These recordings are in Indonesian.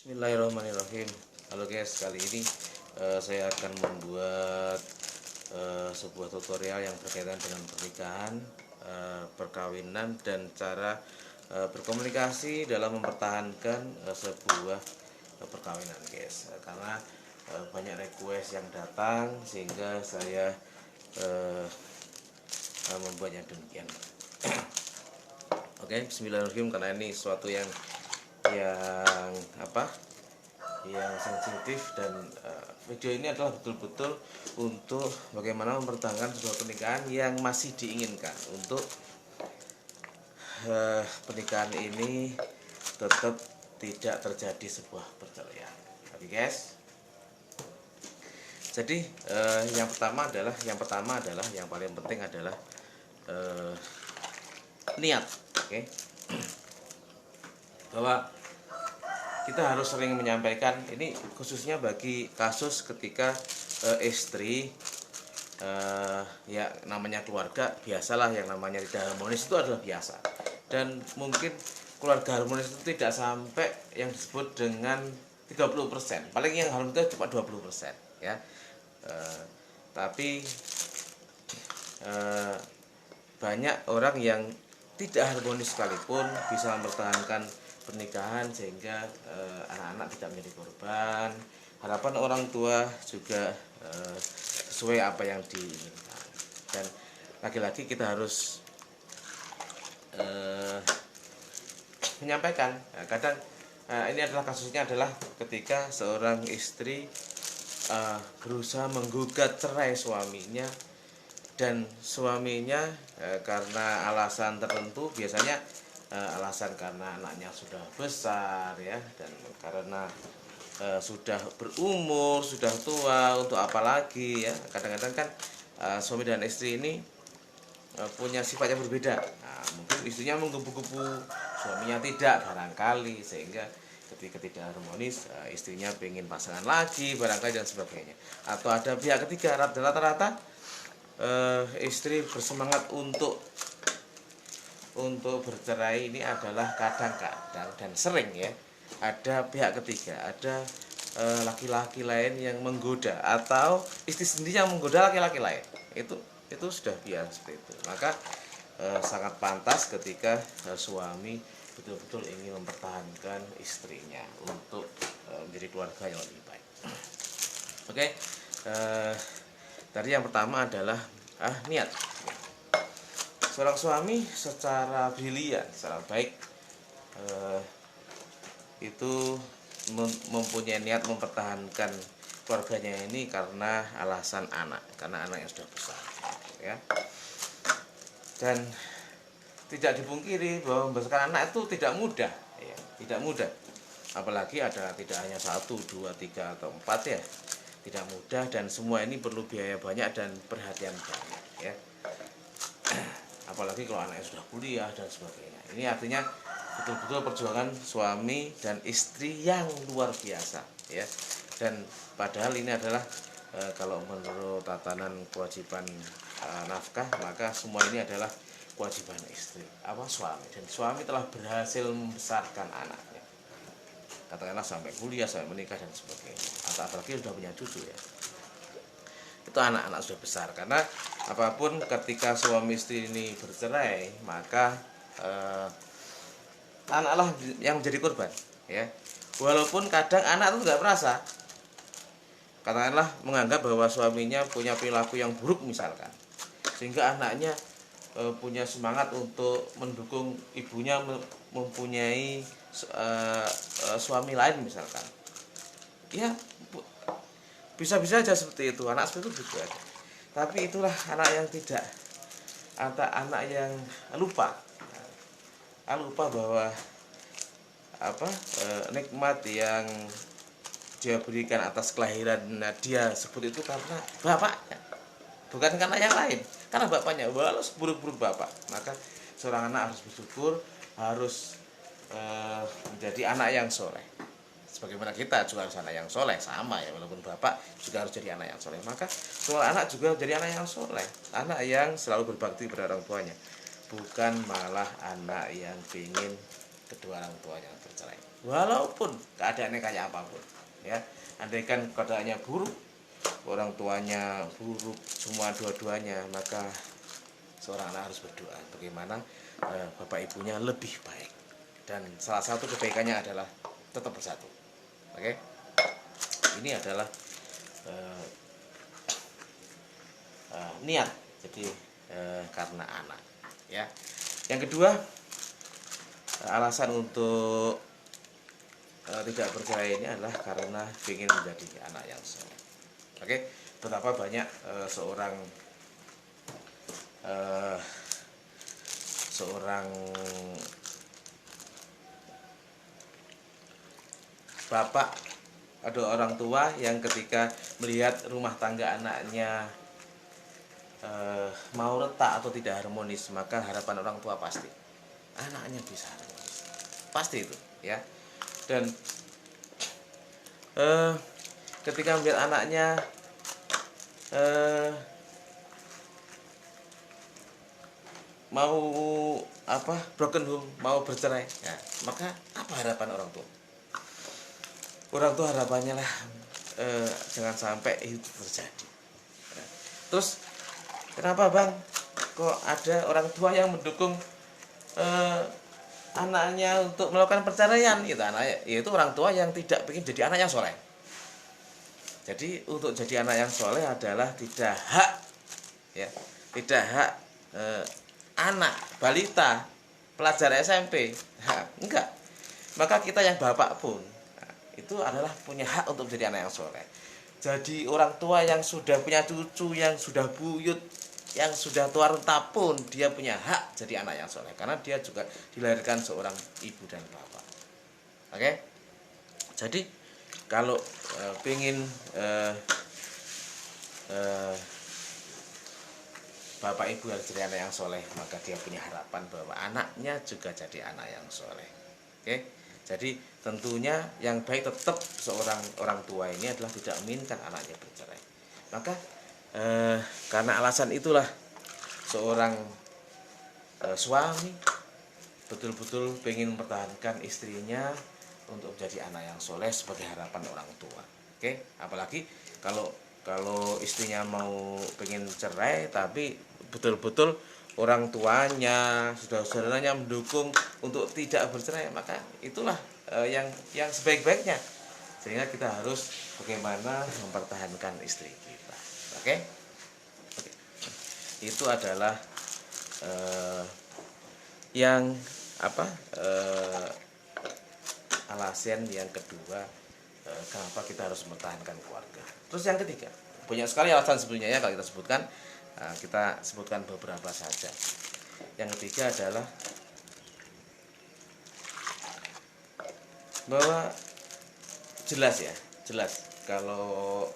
Bismillahirrahmanirrahim. Halo guys, kali ini saya akan membuat sebuah tutorial yang berkaitan dengan pernikahan, perkawinan, dan cara berkomunikasi dalam mempertahankan sebuah perkawinan guys. Karena banyak request yang datang sehingga saya membuatnya demikian. Oke, Bismillahirrahmanirrahim, karena ini sesuatu yang yang sensitif, dan video ini adalah betul-betul untuk bagaimana mempertahankan sebuah pernikahan yang masih diinginkan, untuk pernikahan ini tetap tidak terjadi sebuah perceraian. Oke guys, jadi yang pertama adalah yang paling penting adalah niat. Oke, bahwa kita harus sering menyampaikan ini, khususnya bagi kasus ketika istri ya namanya keluarga, biasalah yang namanya tidak harmonis itu adalah biasa, dan mungkin keluarga harmonis itu tidak sampai yang disebut dengan 30%, paling yang harmonis itu cuma 20% ya. Tapi banyak orang yang tidak harmonis sekalipun bisa mempertahankan pernikahan sehingga anak-anak tidak menjadi korban, harapan orang tua juga sesuai apa yang diinginkan. Dan lagi-lagi kita harus menyampaikan. Kadang ini adalah kasusnya adalah ketika seorang istri berusaha menggugat cerai suaminya, dan suaminya karena alasan tertentu, biasanya alasan karena anaknya sudah besar ya, dan karena sudah berumur, sudah tua, untuk apa lagi ya. Kadang-kadang kan suami dan istri ini punya sifat yang berbeda. Nah, mungkin istrinya menggebu-gebu, suaminya tidak barangkali, sehingga ketika tidak harmonis, istrinya pengen pasangan lagi barangkali dan sebagainya. Atau ada pihak ketiga, rata-rata istri bersemangat untuk bercerai ini adalah kadang-kadang dan sering ya, ada pihak ketiga, ada laki-laki lain yang menggoda, atau istri sendiri yang menggoda laki-laki lain. Itu sudah biasa seperti itu. Maka sangat pantas ketika suami betul-betul ingin mempertahankan istrinya untuk menjadi keluarga yang lebih baik. Oke, tadi yang pertama adalah niat. Seorang suami secara brilian, secara baik itu mempunyai niat mempertahankan keluarganya ini karena alasan anak, karena anak yang sudah besar ya. Dan tidak dipungkiri bahwa membesarkan anak itu tidak mudah ya, tidak mudah. Apalagi ada tidak hanya 1, 2, 3 atau 4 ya. Tidak mudah, dan semua ini perlu biaya banyak dan perhatian banyak ya. Apalagi kalau anaknya sudah kuliah dan sebagainya. Ini artinya betul-betul perjuangan suami dan istri yang luar biasa ya. Dan padahal ini adalah kalau menurut tatanan kewajiban nafkah, maka semua ini adalah kewajiban istri, suami. Dan suami telah berhasil membesarkan anaknya, katakanlah sampai kuliah, sampai menikah dan sebagainya. Atau apalagi sudah punya cucu ya, itu anak-anak sudah besar. Karena apapun ketika suami istri ini bercerai, maka anak-anak yang menjadi korban ya. Walaupun kadang anak itu nggak merasa, katakanlah menganggap bahwa suaminya punya perilaku yang buruk misalkan, sehingga anaknya punya semangat untuk mendukung ibunya mempunyai suami lain misalkan ya. Bisa-bisa aja seperti itu, anak seperti itu juga ada. Tapi itulah anak yang tidak, anak yang lupa bahwa nikmat yang dia berikan atas kelahiran dia sebut itu karena bapaknya, bukan karena yang lain, karena bapaknya. Walau seburuk-buruk bapak, maka seorang anak harus bersyukur, harus menjadi anak yang soleh. Sebagaimana kita juga harus anak yang soleh, sama ya, walaupun bapak juga harus jadi anak yang soleh, maka semua anak juga jadi anak yang soleh, anak yang selalu berbakti pada orang tuanya, bukan malah anak yang ingin kedua orang tuanya bercerai. walaupun keadaannya kayak apapun, ya. Andaikan keadaannya buruk, orang tuanya buruk semua dua-duanya, maka seorang anak harus berdoa bagaimana bapak ibunya lebih baik, dan salah satu kebaikannya adalah tetap bersatu. Oke, ini adalah eh, niat, jadi karena anak, ya. Yang kedua, alasan untuk tidak bercerai ini adalah karena ingin menjadi anak yang soleh. Oke, betapa banyak seorang bapak atau orang tua yang ketika melihat rumah tangga anaknya mau retak atau tidak harmonis, maka harapan orang tua pasti anaknya bisa harmonis, pasti itu, ya. Dan ketika melihat anaknya mau broken home, mau bercerai, ya, maka apa harapan orang tua? Orang tua harapannya lah jangan sampai itu terjadi. Ya. Terus kenapa bang kok ada orang tua yang mendukung anaknya untuk melakukan perceraian? Itu anaknya, yaitu orang tua yang tidak ingin jadi anak yang soleh. Jadi untuk jadi anak yang soleh adalah tidak hak, ya, tidak hak anak balita pelajar SMP, enggak. Maka kita yang bapak pun itu adalah punya hak untuk menjadi anak yang soleh. Jadi orang tua yang sudah punya cucu, yang sudah buyut, yang sudah tua renta pun dia punya hak jadi anak yang soleh, karena dia juga dilahirkan seorang ibu dan bapak. Oke, jadi kalau pengen bapak ibu harus jadi anak yang soleh, maka dia punya harapan bahwa anaknya juga jadi anak yang soleh. Oke, jadi tentunya yang baik tetap seorang orang tua ini adalah tidak menginginkan anaknya bercerai. Maka karena alasan itulah seorang suami betul-betul ingin mempertahankan istrinya untuk menjadi anak yang soleh sebagai harapan orang tua. Oke, apalagi kalau istrinya mau pengen cerai tapi betul-betul orang tuanya, saudara-saudaranya mendukung untuk tidak bercerai, maka itulah yang sebaik-baiknya. Sehingga kita harus bagaimana mempertahankan istri kita. Oke? Oke. Itu adalah yang alasan yang kedua kenapa kita harus mempertahankan keluarga. Terus yang ketiga, banyak sekali alasan sebenarnya ya kalau kita sebutkan. Kita sebutkan beberapa saja. Yang ketiga adalah bahwa jelas kalau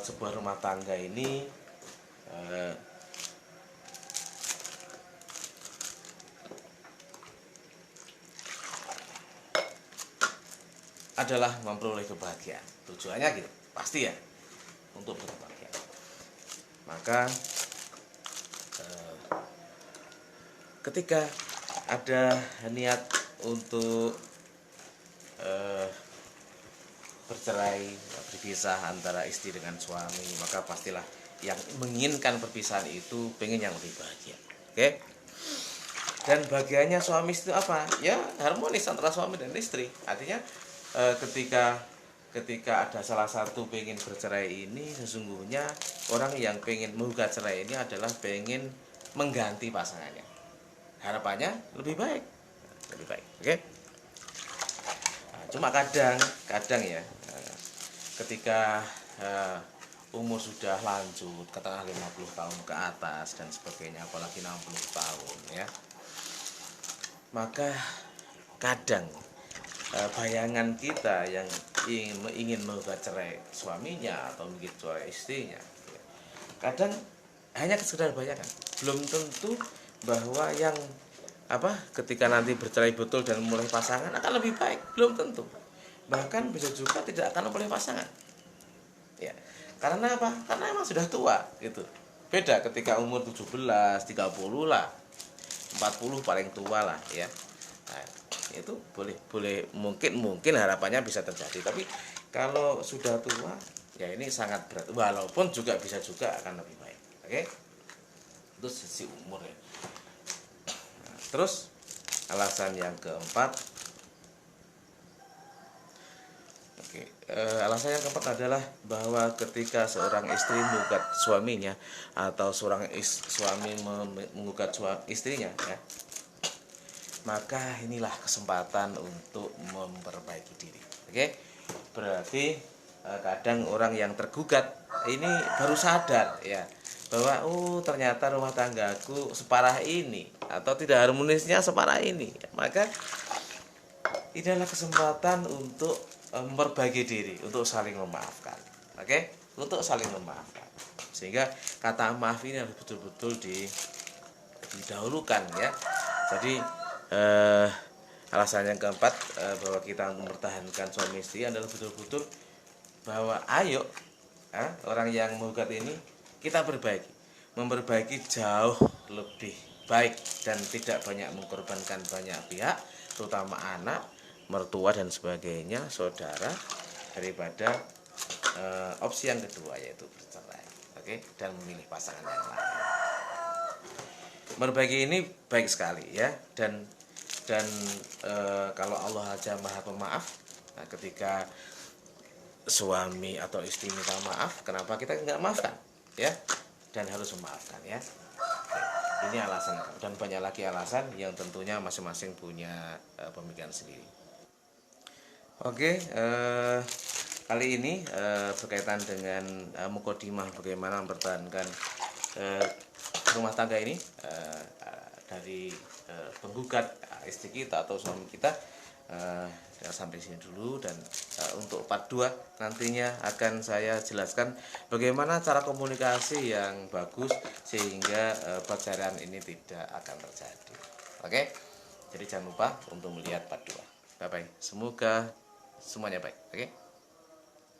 sebuah rumah tangga ini adalah memperoleh kebahagiaan. Tujuannya gitu, pasti ya, untuk berbahagia. Maka ketika ada niat untuk bercerai, berpisah antara istri dengan suami, maka pastilah yang menginginkan perpisahan itu pengen yang lebih bahagia. Oke? Dan bahagianya suami itu apa? Ya harmonis antara suami dan istri. Artinya ketika ada salah satu pengen bercerai ini, sesungguhnya orang yang pengen menggugat cerai ini adalah pengen mengganti pasangannya. Harapannya lebih baik, oke? Nah, cuma kadang ya, ketika umur sudah lanjut, katakanlah 50 tahun ke atas dan sebagainya, apalagi 60 tahun ya, maka kadang bayangan kita yang ingin menggugat cerai suaminya atau mungkin cerai istrinya, kadang hanya sekedar bayangan, belum tentu bahwa yang ketika nanti bercerai betul dan mulai pasangan akan lebih baik, belum tentu. Bahkan bisa juga tidak akan memulai pasangan, ya. Karena apa? Karena emang sudah tua gitu. Beda ketika umur 17, 30 lah, 40 paling tua lah ya. Nah, itu boleh mungkin harapannya bisa terjadi. Tapi kalau sudah tua ya ini sangat berat, walaupun juga bisa juga akan lebih baik. Oke, itu sisi umur ya. Nah, terus alasan yang keempat, alasan yang keempat adalah bahwa ketika seorang istri menggugat suaminya atau suami menggugat istrinya ya, maka inilah kesempatan untuk memperbaiki diri. Oke, berarti kadang orang yang tergugat ini baru sadar ya bahwa ternyata rumah tanggaku separah ini atau tidak harmonisnya separah ini. Maka ini adalah kesempatan untuk memperbaiki diri, untuk saling memaafkan. Oke, untuk saling memaafkan. Sehingga kata maaf ini harus betul-betul didahulukan ya. Jadi alasan yang keempat bahwa kita mempertahankan suami istri adalah betul-betul bahwa ayo orang yang menggugat ini kita memperbaiki jauh lebih baik dan tidak banyak mengorbankan banyak pihak, terutama anak, mertua dan sebagainya, saudara, daripada opsi yang kedua yaitu bercerai. Oke, dan memilih pasangan yang lain. Memperbaiki ini baik sekali ya, dan kalau Allah aja Maha Pemaaf, nah ketika suami atau istri minta maaf, kenapa kita nggak maafkan ya, dan harus memaafkan ya. Ini alasan, dan banyak lagi alasan yang tentunya masing-masing punya pemikiran sendiri. Oke, kali ini berkaitan dengan mukadimah bagaimana mempertahankan rumah tangga ini dari penggugat istri kita atau suami kita. Sampai sini dulu, dan untuk part 2 nantinya akan saya jelaskan bagaimana cara komunikasi yang bagus sehingga perceraian ini tidak akan terjadi. Oke, jadi jangan lupa untuk melihat part 2. Bye bye, semoga semuanya baik. Oke.